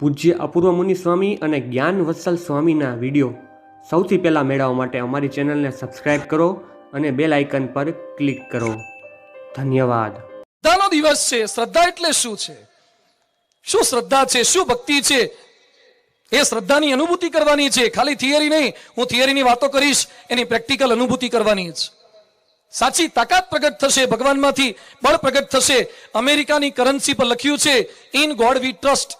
પૂજ્ય અપૂર્વ મુનિ સ્વામી અને જ્ઞાન વત્સલ સ્વામીના વિડીયો સૌથી પહેલાં મેળવવા માટે અમારી ચેનલને સબસ્ક્રાઇબ કરો અને બેલ આઇકન પર ક્લિક કરો. ધન્યવાદ. શ્રદ્ધાનો દિવસ છે. શ્રદ્ધા એટલે શું છે? શું શ્રદ્ધા છે? શું ભક્તિ છે? એ શ્રદ્ધાની અનુભૂતિ કરવાની છે, ખાલી થિયરી નહીં. હું થિયરીની વાતો કરીશ, એની પ્રેક્ટિકલ અનુભૂતિ કરવાની છે. સાચી તાકાત પ્રગટ થશે, ભગવાનમાંથી બળ પ્રગટ થશે. અમેરિકાની કરન્સી પર લખ્યું છે, ઇન ગોડ વી ટ્રસ્ટ.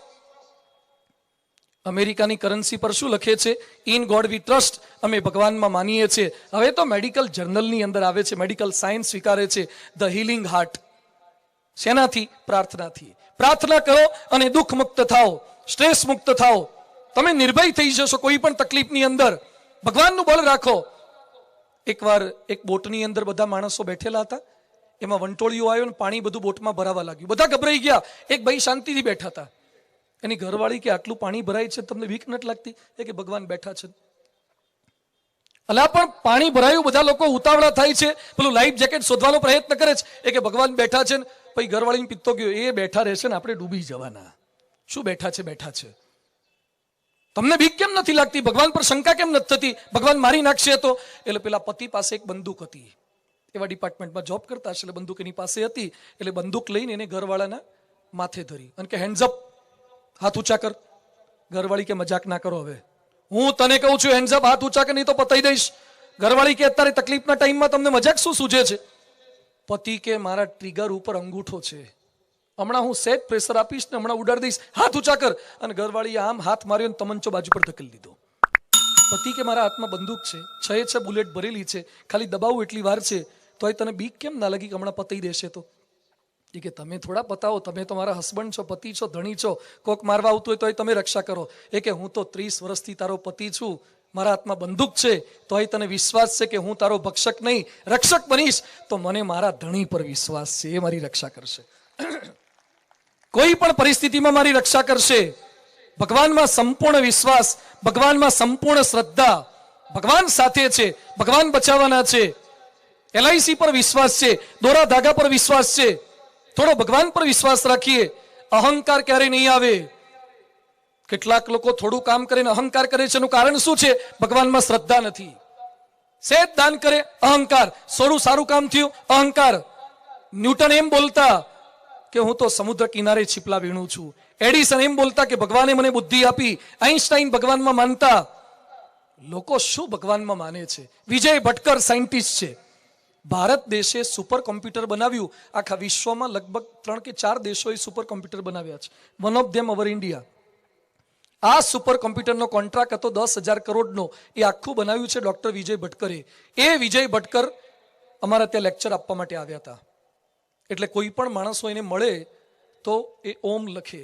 અમેરિકાની કરન્સી પર શું લખે છે? In God V trust. અમે ભગવાનમાં માનીએ છીએ. હવે તો મેડિકલ જર્નલની અંદર આવે છે, મેડિકલ સાયન્સ સ્વીકારે છે, ધ હીલિંગ હાર્ટ. શેનાથી? પ્રાર્થનાથી. પ્રાર્થના કરો અને દુઃખ મુક્ત થાઓ, સ્ટ્રેસ મુક્ત થાઓ. તમે નિર્ભય થઈ જશો કોઈ પણ તકલીફની અંદર. ભગવાનનું બળ રાખો. એકવાર એક બોટની અંદર બધા માણસો બેઠેલા હતા. એમાં વંટોળિયો આવ્યો ને પાણી બધું બોટમાં ભરાવા લાગ્યું. બધા ગભરાઈ ગયા. એક ભાઈ શાંતિથી બેઠા હતા. એની ઘરવાળી કે આટલું પાણી ભરાય છે, તમને બીક નથી લાગતી? એ કે ભગવાન બેઠા છે. અલા પણ પાણી ભરાયું, બધા લોકો ઉતાવળા થાય છે, પેલું લાઈફ જેકેટ શોધવાનો પ્રયત્ન કરે છે. એ કે ભગવાન બેઠા છે. પછી ઘરવાળીને પિત્તો ગયો, એ બેઠા રહેશે ને આપણે ડૂબી જવાના. શું બેઠા છે? બેઠા છે. તમને બીક કેમ નથી લાગતી? ભગવાન પર શંકા કેમ નથી થતી? ભગવાન મારી નાખશે તો? એટલે પેલા પતિ પાસે એક બંદૂક હતી, એવા ડિપાર્ટમેન્ટમાં જોબ કરતા હશે, એટલે બંદૂક એની પાસે હતી. એટલે બંદૂક લઈને એને ઘરવાળાના માથે ધરી અને કે હેન્ડ્સ અપ, હાથ ઊંચા કર. ઘરવાળી કે મજાક ના કરો, હવે હું તને કહું છું હેન્ડ્સ અપ, હાથ ઊંચા કર, નહીં તો પતાઈ દઈશ. ઘરવાળી કે અત્યારે તકલીફના ટાઈમમાં તમને મજાક શું સૂજે છે? પતિ કે મારા ટ્રિગર ઉપર અંગૂઠો છે, હમણાં હું સેટ પ્રેશર આપીશ ને હમણાં ઉડાડી દઈશ, હાથ ઊંચા કર. અને ઘરવાળી આમ હાથ માર્યો ને તમંચો બાજુ પર ધકેલી દીધો. પતિ કે મારા હાથમાં બંદૂક છે, 6 બુલેટ ભરેલી છે, ખાલી દબાવું એટલી વાર છે, તોય તને બીક કેમ ના લાગી કે હમણાં પતાઈ દેશે તો? એ કે તમે થોડા પતાવો, તમે તો મારા હસબન્ડ છો, પતિ છો, ધણી છો. કોક મારવા આવતું હોય તોય તમે રક્ષા કરો. એ કે હું તો 30 વર્ષથી તારો પતિ છું, મારા હાથમાં બંદૂક છે, તોય તને વિશ્વાસ છે કે હું તારો ભક્ષક નહીં રક્ષક બનીશ, તો મને મારા ધણી પર વિશ્વાસ છે, એ મારી રક્ષા કરશે. કોઈ પણ પરિસ્થિતિમાં મારી રક્ષા કરશે. ભગવાનમાં સંપૂર્ણ વિશ્વાસ, ભગવાનમાં સંપૂર્ણ શ્રદ્ધા. ભગવાન સાથે છે, ભગવાન બચાવવાના છે. LIC પર વિશ્વાસ છે, દોરા ધાગા પર વિશ્વાસ છે. થોડો ભગવાન પર વિશ્વાસ રાખીએ. અહંકાર ક્યારે નહીં આવે. કેટલાક લોકો થોડું કામ કરીને અહંકાર કરે છે, એનું કારણ શું છે? ભગવાનમાં શ્રદ્ધા નથી. સેજ દાન કરે, અહંકાર. થોડું સારું કામ થયું, અહંકાર. ન્યૂટન એમ બોલતા કે હું તો સમુદ્ર કિનારે છીપલા વીણું છું. એડિસન એમ બોલતા કે ભગવાને મને બુદ્ધિ આપી. આઈન્સ્ટાઈન ભગવાનમાં માનતા. લોકો શું ભગવાનમાં માને છે? વિજય ભટકર સાયન્ટિસ્ટ છે. ભારત દેશે સુપર કોમ્પ્યુટર બનાવ્યું. આખા વિશ્વમાં લગભગ 3 કે 4 દેશોએ સુપર કોમ્પ્યુટર બનાવ્યા છે. One of them our India. આ સુપર કોમ્પ્યુટરનો કોન્ટ્રાક્ટ હતો 10,000 કરોડનો. એ આખું બનાવ્યું છે ડોક્ટર વિજય ભટકરે. એ વિજય ભટકર અમારા ત્યાં લેક્ચર આપવા માટે આવ્યા હતા. એટલે કોઈ પણ માણસો એને મળે તો એ ઓમ લખે.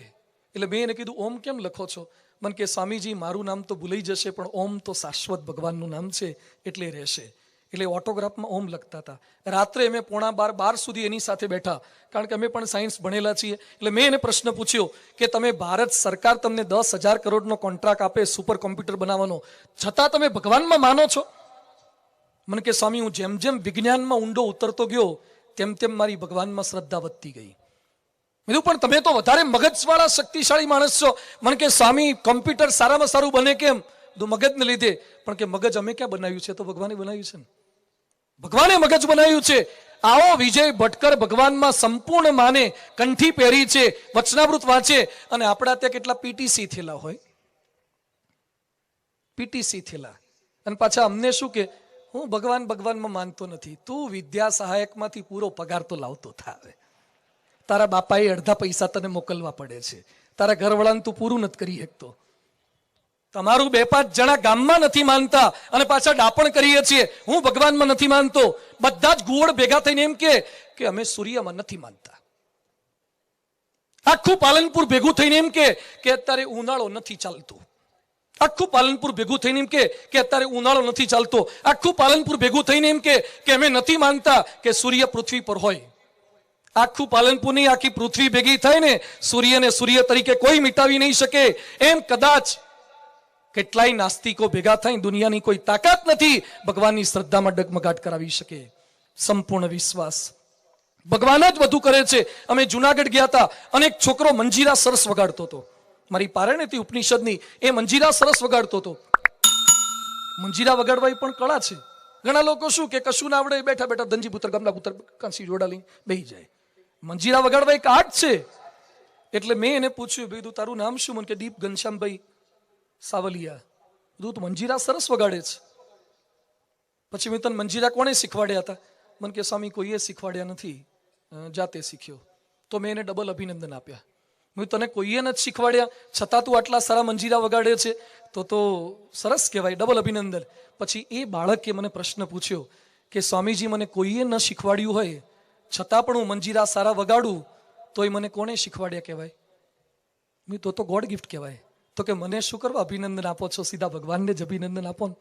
એટલે મેં એને કીધું ઓમ કેમ લખો છો? મને કે સ્વામીજી મારું નામ તો ભૂલાઈ જશે, પણ ઓમ તો શાશ્વત ભગવાનનું નામ છે, એટલે રહેશે. એટલે ઓટોગ્રાફમાં ઓમ લખતા હતા. રાત્રે અમે 11:30 સુધી એની સાથે બેઠા, કારણ કે અમે પણ સાયન્સ ભણેલા છીએ. એટલે મેં એને પ્રશ્ન પૂછ્યો કે તમે ભારત સરકાર તમને 10,000 કરોડનો કોન્ટ્રાક્ટ આપે સુપર કોમ્પ્યુટર બનાવવાનો, છતાં તમે ભગવાનમાં માનો છો? મને કે સ્વામી હું જેમ જેમ વિજ્ઞાનમાં ઊંડો ઉતરતો ગયો તેમ તેમ મારી ભગવાનમાં શ્રદ્ધા વધતી ગઈ. કીધું પણ તમે તો વધારે મગજવાળા શક્તિશાળી માણસ છો. મને કે સ્વામી કોમ્પ્યુટર સારામાં સારું બને કેમ? મગજને લીધે. પણ કે મગજ અમે ક્યાં બનાવ્યું છે? તો ભગવાને બનાવ્યું છે ને. ભગવાને મગજ બનાવ્યું છે. આવો વિજય ભટકર ભગવાનમાં સંપૂર્ણ માને, કંઠી પહેરી છે, વચનામૃત વાંચે. અને આપણા ત્યાં કેટલા PTC થયેલા હોય, PTC થયેલા. અને પાછા અમને શું કે હું ભગવાનમાં માનતો નથી. તું વિદ્યા સહાયકમાંથી પૂરો પગાર તો લાવતો થાવે. તારા બાપાએ અડધા પૈસા તને મોકલવા પડે છે. તારા ઘરવાળાને તું પૂરું નથી કરી શકતો. તમારું 2-5 જણા ગામમાં નથી માનતા અને પાછા ડાપણ કરીએ છીએ હું ભગવાનમાં નથી માનતો. બધા જ ગુવડ ભેગા થઈને એમ કે અમે સૂર્યમાં નથી માનતા. આખું પાલનપુર ભેગું થઈને એમ કે અત્યારે ઉનાળો નથી ચાલતો. આખું પાલનપુર ભેગું થઈને એમ કે અત્યારે ઉનાળો નથી ચાલતો. આખું પાલનપુર ભેગું થઈને એમ કે અમે નથી માનતા કે સૂર્ય પૃથ્વી પર હોય. આખું પાલનપુરની આખી પૃથ્વી ભેગી થાય ને સૂર્યને સૂર્ય તરીકે કોઈ મિટાવી નહીં શકે. એમ કદાચ કેટલાય નાસ્તિકો ભેગા થાય, દુનિયાની કોઈ તાકાત નથી ભગવાનની શ્રદ્ધામાં ડગમગાટ કરાવી શકે. સંપૂર્ણ વિશ્વાસ. ભગવાન જ બધું કરે છે. અમે જુનાગઢ ગયા હતા અને એક છોકરો મંજીરા સરસ વગાડતો હતો. મારી પારણે હતી ઉપનિષદની, એ મંજીરા સરસ વગાડતો હતો. મંજીરા વગાડવા એ પણ કળા છે. ઘણા લોકો શું કે કશું ના આવડે, બેઠા બેઠા ધનજી પુત્ર ગામના પુત્ર કાંસી જોડા લઈને બેહી જાય. મંજીરા વગાડવા એક આર્ટ છે. એટલે મેં એને પૂછ્યું, ભાઈ તું તારું નામ શું? મને કે દીપ ઘનશ્યામભાઈ સાવલિયા. તું મંજીરા સરસ વગાડે છે. પછી મેં તને મંજીરા કોણે શીખવાડ્યા હતા? મને કે સ્વામી કોઈએ શીખવાડ્યા નથી, જાતે શીખ્યો. તો મેં એને ડબલ અભિનંદન આપ્યા. મેં તને કોઈએ નથી શીખવાડ્યા છતાં તું આટલા સારા મંજીરા વગાડે છે, તો સરસ કહેવાય, ડબલ અભિનંદન. પછી એ બાળકે મને પ્રશ્ન પૂછ્યો કે સ્વામીજી મને કોઈએ ન શીખવાડ્યું હોય છતાં પણ હું મંજીરા સારા વગાડું તો એ મને કોણે શીખવાડ્યા કહેવાય? મેં તો ગોડ ગિફ્ટ કહેવાય. તો કે મને શું કરવા અભિનંદન આપો છો? સીધા ભગવાનને જ અભિનંદન આપો ને.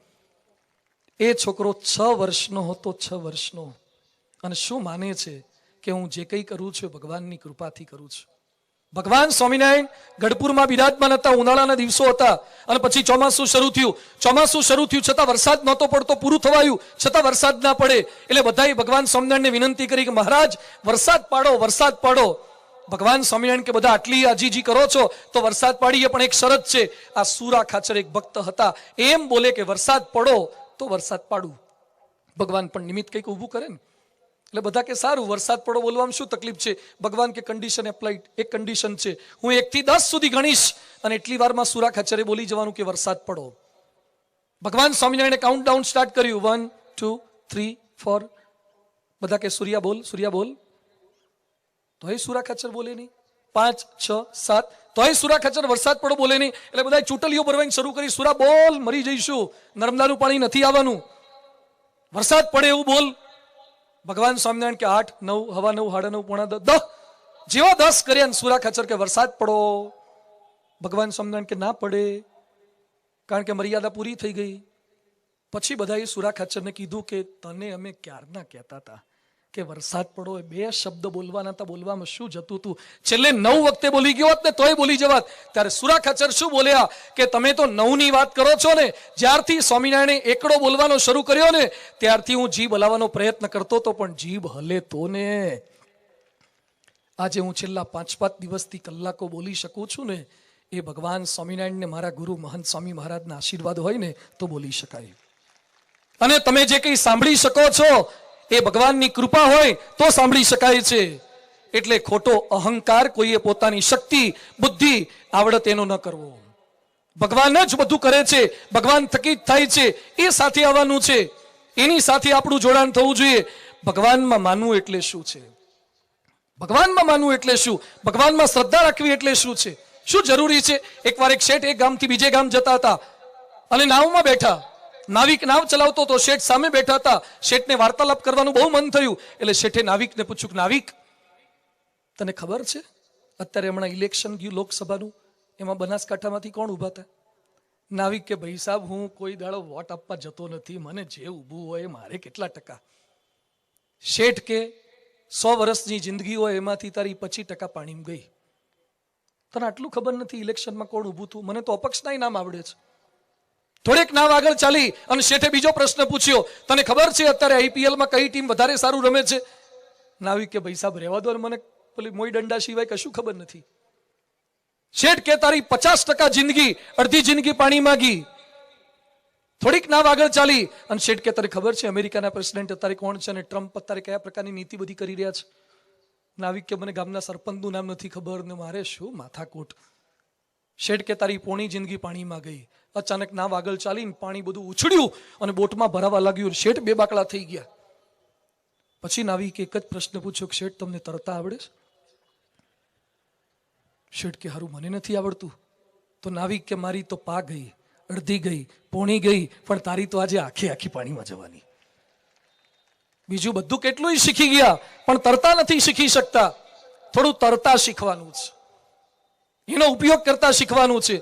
એ છોકરો 6 વર્ષનો હતો, 6 વર્ષનો, અને શું માને છે કે હું જે કંઈ કરું છું ભગવાનની કૃપાથી કરું છું. ભગવાન સ્વામિનારાયણ ગઢપુરમાં બિરાજમાન હતા. ઉનાળાના દિવસો હતા અને પછી ચોમાસું શરૂ થયું. ચોમાસું શરૂ થયું છતાં વરસાદ નહોતો પડતો, પૂરું થવાયું છતાં વરસાદ ના પડે. એટલે બધાએ ભગવાન સ્વામિનારાયણને વિનંતી કરી કે મહારાજ વરસાદ પાડો, વરસાદ પાડો. ભગવાન સ્વામિનારાયણ કે બધા આટલી આજીજી કરો છો તો વરસાદ પાડીએ, પણ એક શરત છે. આ સુરા ખાચર એક ભક્ત હતા, એમ બોલે કે વરસાદ પડો તો વરસાદ પાડું. ભગવાન પણ નિમિત્ત કંઈક ઊભું કરે ને. એટલે બધા કે સારું, વરસાદ પડો બોલવામાં શું તકલીફ છે? ભગવાન કે કન્ડિશન એપ્લાઇડ, એક કન્ડિશન છે, હું 1 થી 10 સુધી ગણીશ અને એટલી વારમાં સુરા ખાચરે બોલી જવાનું કે વરસાદ પડો. ભગવાન સ્વામિનારાયણે કાઉન્ટડાઉન સ્ટાર્ટ કર્યું. 1 2 3 4. બધા કે સૂર્યા બોલ, સૂર્યા બોલ. તોય સુરા ખાચર બોલે નહીં. 5 6 7. તોય સુરા ખાચર વરસાદ પડો બોલે નહીં. એટલે બધા ચૂંટલીઓ ભરવાની શરૂ કરી. સુરા બોલ, મરી જઈશું, નર્મદાનું પાણી નથી આવવાનું, વરસાદ પડે એવું બોલ. ભગવાન સ્વામિનારાયણ કે 8 9 હવા 9 સાડા 9 પોણા 10. જેવા 10 કર્યા સુરા ખાચર કે વરસાદ પડો. ભગવાન સ્વામિનારાયણ કે ના પડે, કારણ કે મર્યાદા પૂરી થઈ ગઈ. પછી બધાએ સુરા ખાચરને કીધું કે તને અમે ક્યારના કહેતા હતા કે વરસાદ પડો. 2 શબ્દ બોલવાના હતા, બોલવામાં શું જતું હતું? છેલ્લે 9 વખતે બોલી ગયો હોત ને તોય બોલી જવાત. ત્યારે સુરા ખાચર શું બોલ્યા કે તમે તો 9 ની વાત કરો છો ને, જ્યારથી સ્વામિનારાયણે એકડો બોલવાનો શરૂ કર્યો ને ત્યારથી હું જીભ હલાવવાનો પ્રયત્ન કરતો હતો, પણ જીભ હલે તો ને. આજે હું છેલ્લા 5-5 દિવસથી કલાકો બોલી શકું છું ને, એ ભગવાન સ્વામિનારાયણને મારા ગુરુ મહંત સ્વામી મહારાજના આશીર્વાદ હોય ને તો બોલી શકાય. અને તમે જે કંઈ સાંભળી શકો છો એ ભગવાનની કૃપા હોય તો સાંભળી શકાય છે. એટલે ખોટો અહંકાર, કોઈએ પોતાની શક્તિ બુદ્ધિ આવડત એનો ન કરવો. ભગવાન જ બધું કરે છે, ભગવાન થકી થાય છે, એ સાથે આવવાનું છે, એની સાથે આપણું જોડાણ થવું જોઈએ. ભગવાનમાં માનવું એટલે શું છે? ભગવાનમાં માનવું એટલે શું? ભગવાનમાં શ્રદ્ધા રાખવી એટલે શું છે? શું જરૂરી છે? એકવાર એક શેઠ એક ગામથી બીજે ગામ જતા હતા અને નાવમાં બેઠા. નાવિક નાવ ચલાવતો તો શેઠ સામે બેઠા હતા. શેઠને વાર્તાલાપ કરવાનું બહુ મન થયું એટલે શેઠે નાવિકને પૂછ્યું કે નાવિક, તને ખબર છે અત્યારે હમણાં ઇલેક્શન ગયું લોકસભાનું, એમાં બનાસકાંઠામાંથી કોણ ઊભા હતા? નાવિક કે ભાઈ સાહેબ હું કોઈ દાડો વોટ આપવા જતો નથી, મને જે ઊભું હોય મારે કેટલા ટકા. શેઠ કે 100 વર્ષની જિંદગી હોય એમાંથી તારી 25% પાણીમાં ગઈ. તને આટલું ખબર નથી ઇલેક્શનમાં કોણ ઊભું હતું? મને તો અપક્ષના નામ આવડે છે. થોડેક નામ આગળ ચાલી અને શેઠે બીજો પ્રશ્ન પૂછ્યો, તને ખબર છે અત્યારે આઈપીએલમાં કઈ ટીમ વધારે સારું રમે છે? નાવિક કે ભાઈ સાહેબ રહેવા દો, મને પેલી મોઈ દંડા સિવાય કશું ખબર નથી. શેઠ કે તારી 50% જિંદગી, અડધી જિંદગી પાણીમાં ગઈ. થોડીક નામ આગળ ચાલી અને શેઠ કે તને ખબર છે અમેરિકાના પ્રેસિડેન્ટ અત્યારે કોણ છે અને ટ્રમ્પ અત્યારે કયા પ્રકારની નીતિ બધી કરી રહ્યા છે? નાવિક કે મને ગામના સરપંચનું નામ નથી ખબર ને મારે શું માથાકૂટ. શેઠ કે તારી પોણી જિંદગી પાણીમાં ગઈ. અચાનક નાવ આગળ ચાલીને પાણી બધું ઉછળ્યું અને બોટમાં ભરાવા લાગ્યું. શેઠ બે બાકડા થઈ ગયા. પછી નાવિકે એક જ પ્રશ્ન પૂછ્યો, શેઠ તમને તરતા આવડે છે? શેઠ કે હારું મને નથી આવડતું. તો નાવિક કે મારી તો પા ગઈ, અડધી ગઈ, પોણી ગઈ, પણ તારી તો આજે આખી પાણીમાં જવાની. બીજું બધું કેટલું શીખી ગયા પણ તરતા નથી શીખી શકતા. થોડું તરતા શીખવાનું છે, એનો ઉપયોગ કરતા શીખવાનું છે.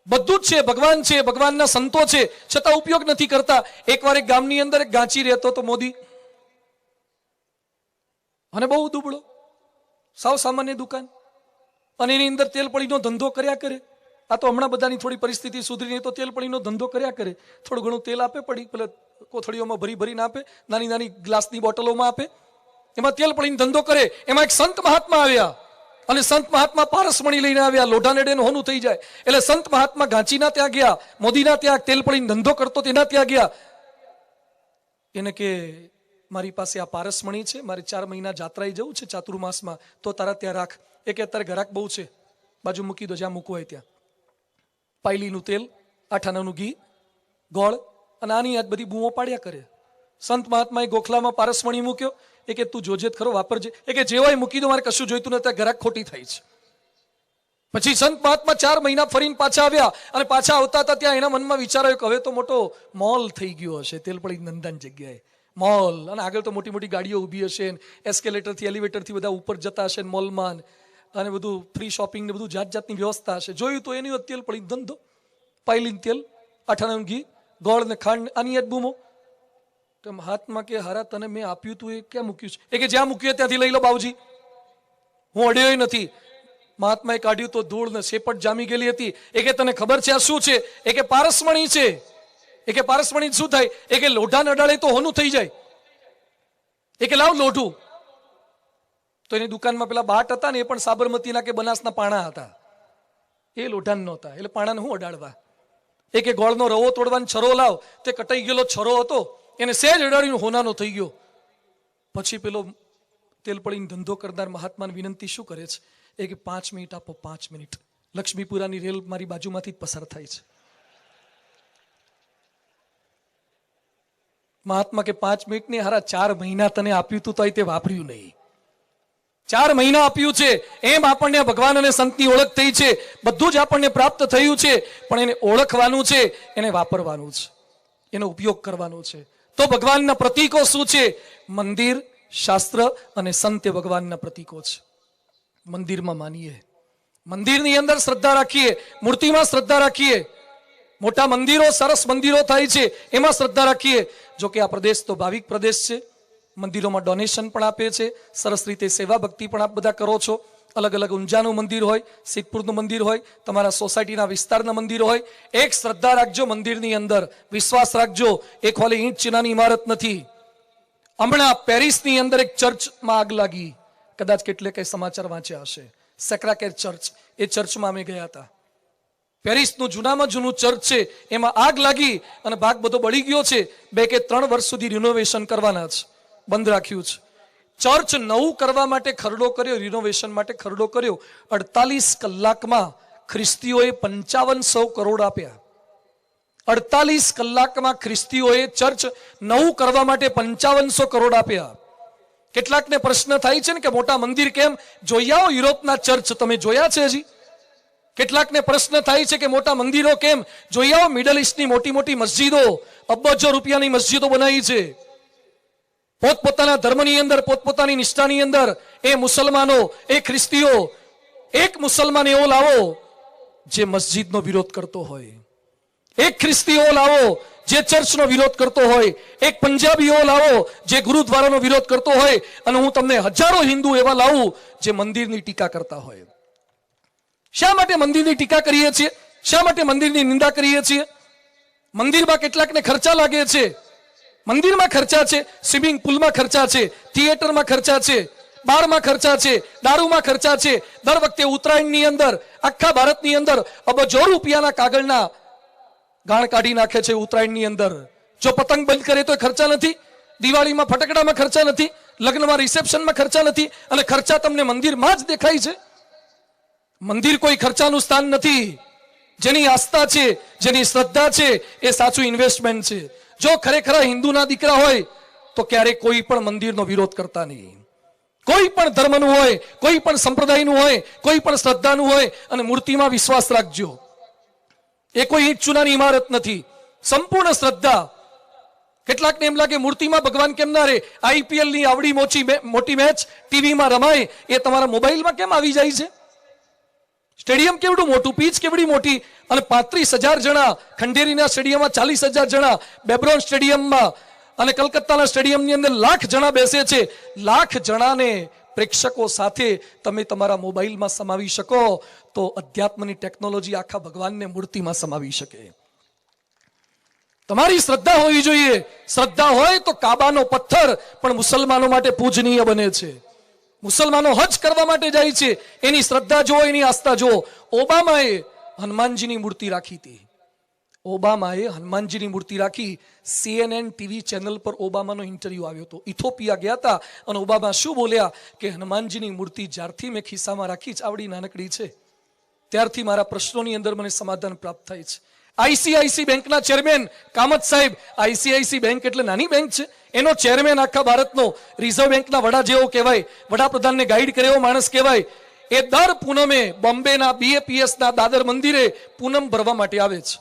બધું જ છે, ભગવાન છે, ભગવાનના સંતો છે, છતાં ઉપયોગ નથી કરતા. એકવાર એક ગામની અંદર એક ગાંચી રહેતો તો મોદી, અને બહુ દુબળો, સાવ સામાન્ય દુકાન, અને એની અંદર તેલપડીનો ધંધો કર્યા કરે. આ તો હમણાં બધાની થોડી પરિસ્થિતિ સુધરીને તો તેલપડીનો ધંધો કર્યા કરે. થોડું ઘણું તેલ આપે, પડી પેલા કોથળીઓમાં ભરીને આપે, નાની ગ્લાસની બોટલોમાં આપે, એમાં તેલ પડીને ધંધો કરે. એમાં એક સંત મહાત્મા આવ્યા. અને સંત મહાત્મા પારસમણી લઈને આવ્યા, લોઢા નેડેનું હોનું થઈ જાય. એટલે સંત મહાત્મા ગાંચીના ત્યાં ગયા, મોદીના ત્યાં તેલ પડીને ધંધો કરતો તેના ત્યાં ગયા. એને કે મારી પાસે આ પારસમણી છે, મારે 4 મહિના જાત્રાએ જવું છે ચાતુર્માસમાં, તો તારા ત્યાં રાખ. એ કે અત્યારે ઘરાક બહુ છે, બાજુ મૂકી દો, જ્યાં મૂકવું હોય ત્યાં. પાયલીનું તેલ, 8 આનાનું ઘી, ગોળ અને આની આજ બધી બૂમો પાડ્યા કરે. સંત મહાત્માએ ગોખલામાં પારસમણી મૂક્યો. એ કે તું જોજે ખરો, વાપરજે. એ કે જેવાય મૂકી દો, મારે કશું જોઈતું નથી, ઘરાક ખોટી થાય છે. પછી સંત મહાત્મા 4 મહિના ફરીને પાછા આવ્યા, અને પાછા આવતા હતા ત્યાં એના મનમાં વિચાર આવ્યો કે હવે તો મોટો મોલ થઈ ગયો હશે તેલપડી નંદાની જગ્યાએ. મોલ, અને આગળ તો મોટી મોટી ગાડીઓ ઊભી હશે, એસ્કેલેટરથી એલિવેટરથી બધા ઉપર જતા હશે મોલમાં, અને બધું ફ્રી શોપિંગ ને બધું જાત જાતની વ્યવસ્થા હશે. જોયું તો એની તેલ પડી ધંધો, પાયલીન તેલ, 8 આનાનું ઘી, ગોળ ને ખાંડ, આની જ બૂમો. તો મહાત્મા કે હારા તને મેં આપ્યું તું એ ક્યાં મૂક્યું છે? એ કે જ્યાં મૂક્યું ત્યાંથી લઈ લો બાવજી, હું અડ્યો નથી. મહાત્માએ કાઢ્યું તો ધૂળ ને શેપટ જામી ગયેલી હતી. એ કે તને ખબર છે આ શું છે? એ કે પારસમણી છે. એ કે પારસમણી શું થાય? એ કે લોઢા નડાળે તો હોનું થઈ જાય. એ કે લાવ લોઢું. તો એની દુકાનમાં પેલા બાટ હતા ને, એ પણ સાબરમતીના કે બનાસના પાણા હતા, એ લોઢાન નહોતા, એટલે પાણાને હું અડાડવા. એ કે ગોળનો રવો તોડવાનો છરો લાવ. તે કટાઈ ગયેલો છરો હતો, એને સહેજ અડાડીને હોનાનો થઈ ગયો. પછી પેલો તેલ પડીને ધંધો કરનાર મહાત્માને વિનંતી શું કરે છે? એ કે 5 મિનિટ આપો, 5 મિનિટ. લક્ષ્મીપુરાની રેલ મારી બાજુમાંથી જ પસાર થાય છે. મહાત્મા કે 5 મિનિટ ની હારા 4 મહિના તને આપ્યું તું તો તે વાપર્યું નહીં. 4 મહિના આપ્યું છે, એમ આપણને ભગવાન અને સંતની ઓળખ થઈ છે. બધું જ આપણને પ્રાપ્ત થયું છે, પણ એને ઓળખવાનું છે, એને વાપરવાનું છે, એનો ઉપયોગ કરવાનો છે. તો ભગવાનના પ્રતીકો શું છે? મંદિર, શાસ્ત્ર અને સંત એ ભગવાનના પ્રતીકો છે. મંદિરમાં માનીએ, મંદિરની અંદર શ્રદ્ધા રાખીએ, મૂર્તિમાં શ્રદ્ધા રાખીએ. મોટા મંદિરો, સરસ મંદિરો થાય છે, એમાં શ્રદ્ધા રાખીએ. જો કે આ પ્રદેશ તો ભાવિક પ્રદેશ છે, મંદિરોમાં ડોનેશન પણ આપે છે, સરસ રીતે સેવા ભક્તિ પણ આપ બધા કરો છો. અલગ અલગ ઊંઝાનું મંદિર હોય, સિદ્ધપુરનું મંદિર હોય, તમારા સોસાયટીના વિસ્તારના મંદિર હોય. એક શ્રદ્ધા રાખજો મંદિરની અંદર, વિશ્વાસ રાખજો. એક ખાલી ઈંટ ચીનાની ઇમારત નથી. હમણાં પેરિસની અંદર એક ચર્ચમાં આગ લાગી, કદાચ કેટલે કઈ સમાચાર વાંચ્યા હશે, સેક્રાકેર ચર્ચ. એ ચર્ચમાં અમે ગયા હતા. પેરિસનું જૂનામાં જૂનું ચર્ચ છે, એમાં આગ લાગી અને ભાગ બધો બળી ગયો છે. 2 કે 3 વર્ષ સુધી રિનોવેશન કરવાના છે, બંધ રાખ્યું છે. ચર્ચ નવું કરવા માટે ખરડો કર્યો, રિનોવેશન માટે ખરડો કર્યો. 48 કલાકમાં ખ્રિસ્તીઓએ 5500 કરોડ આપ્યા. 48 કલાકમાં ખ્રિસ્તીઓએ ચર્ચ નવું કરવા માટે 5500 કરોડ આપ્યા. કેટલાકને પ્રશ્ન થાય છે ને કે મોટા મંદિર કેમ? જોઈ આવો યુરોપના ચર્ચ, તમે જોયા છે હજી? કેટલાકને પ્રશ્ન થાય છે કે મોટા મંદિરો કેમ? જોઈ આવો મિડલ ઈસ્ટની મોટી મોટી મસ્જિદો, અબજો રૂપિયાની મસ્જિદો બનાવી છે. પોતપોતાના ધર્મની અંદર, પોતપોતાની નિષ્ઠાની અંદર એ મુસલમાનો, એ ખ્રિસ્તીઓ, એક મુસલમાન એવો લાવો જે મસ્જિદનો વિરોધ કરતો હોય, એક ખ્રિસ્તી એવો લાવો જે ચર્ચનો વિરોધ કરતો હોય, એક પંજાબી એવો લાવો જે ગુરુદ્વારાનો વિરોધ કરતો હોય, અને હું તમને હજારો હિન્દુ એવા લાવું જે મંદિરની ટીકા કરતા હોય. શા માટે મંદિરની ટીકા કરીએ છીએ? શા માટે મંદિરની નિંદા કરીએ છીએ? મંદિરમાં કેટલાકને ખર્ચા લાગે છે, મંદિરમાં ખર્ચા છે, સ્વિમિંગ પુલમાં ખર્ચા છે, થિયેટરમાં ખર્ચા છે, બારમાં ખર્ચા છે, દારૂમાં ખર્ચા છે. દર વખતે ઉત્તરાયણની અંદર આખા ભારતની અંદર અબજો રૂપિયાના કાગળના ગાણ કાઢી નાખે છે. ઉત્તરાયણની અંદર જો પતંગ બંધ કરે તો ખર્ચા નથી, દિવાળીમાં ફટાકડામાં ખર્ચા નથી, લગ્નમાં રિસેપ્શનમાં ખર્ચા નથી, અને ખર્ચા તમને મંદિરમાં જ દેખાય છે. મંદિર કોઈ ખર્ચાનું સ્થાન નથી. જેની આસ્થા છે, જેની શ્રદ્ધા છે, એ સાચું ઇન્વેસ્ટમેન્ટ છે. જો ખરેખર હિન્દુના દીકરા હોય તો ક્યારેય કોઈ પણ મંદિરનો વિરોધ કરતા નહીં. કોઈ પણ ધર્મનું હોય, કોઈ પણ સંપ્રદાયનું હોય, કોઈ પણ શ્રદ્ધાનું હોય, અને મૂર્તિમાં વિશ્વાસ રાખજો. એ કોઈ ઈંટ ચૂનાની ઇમારત નથી, સંપૂર્ણ શ્રદ્ધા. કેટલાકને એમ લાગે મૂર્તિમાં ભગવાન કેમ ના રહે? IPL ની આવડી મોટી મેચ ટીવીમાં રમાય, એ તમારા મોબાઈલમાં કેમ આવી જાય છે? સ્ટેડિયમ કેવડું મોટું, પીચ કેવડી મોટી, અને 35,000 જણા, ખંડેરીના સ્ટેડિયમમાં 40,000 જણા, બેબ્રોન સ્ટેડિયમમાં અને કલકત્તાના સ્ટેડિયમની અંદર 1 લાખ જણા બેસે છે. 1 લાખ જણાને પ્રેક્ષકો સાથે તમે તમારા મોબાઈલમાં સમાવી શકો તો અધ્યાત્મની ટેકનોલોજી આખા ભગવાનને મૂર્તિમાં સમાવી શકે. તમારી શ્રદ્ધા હોવી જોઈએ. શ્રદ્ધા હોય તો કાબાનો પથ્થર પણ મુસલમાનો માટે પૂજનીય બને છે. મુસલમાનો હજ કરવા માટે જાય છે, એની શ્રદ્ધા જુઓ, એની આસ્થા જુઓ. ઓબામાએ હનુમાનજીની મૂર્તિ રાખી હતી. ઓબામાએ હનુમાનજીની મૂર્તિ રાખી. CNN ટીવી ચેનલ પર ઓબામાનો ઇન્ટરવ્યુ આવ્યો હતો. ઇથોપિયા ગયા હતા અને ઓબામા શું બોલ્યા કે હનુમાનજીની મૂર્તિ જ્યારથી મેં ખિસ્સામાં રાખી છે, આવડી નાનકડી છે, ત્યારથી મારા પ્રશ્નોની અંદર મને સમાધાન પ્રાપ્ત થાય છે. ICICI બેંકના ચેરમેન કામત સાહેબ, ICICI બેંક એટલે નાની બેંક છે, એનો ચેરમેન આખા ભારતનો, રિઝર્વ બેંકના વડા જેવો કહેવાય, વડાપ્રધાનને ગાઈડ કરે એવો માણસ કહેવાય. એ દર પૂનમે બોમ્બેના BAPS ના દાદર મંદિરે પૂનમ ભરવા માટે આવે છે.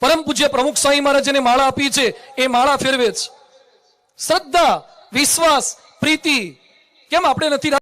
પરમ પૂજ્ય પ્રમુખ સ્વામી મહારાજને માળા આપી છે, એ માળા ફેરવે છે. શ્રદ્ધા, વિશ્વાસ, પ્રીતિ કેમ આપણે નથી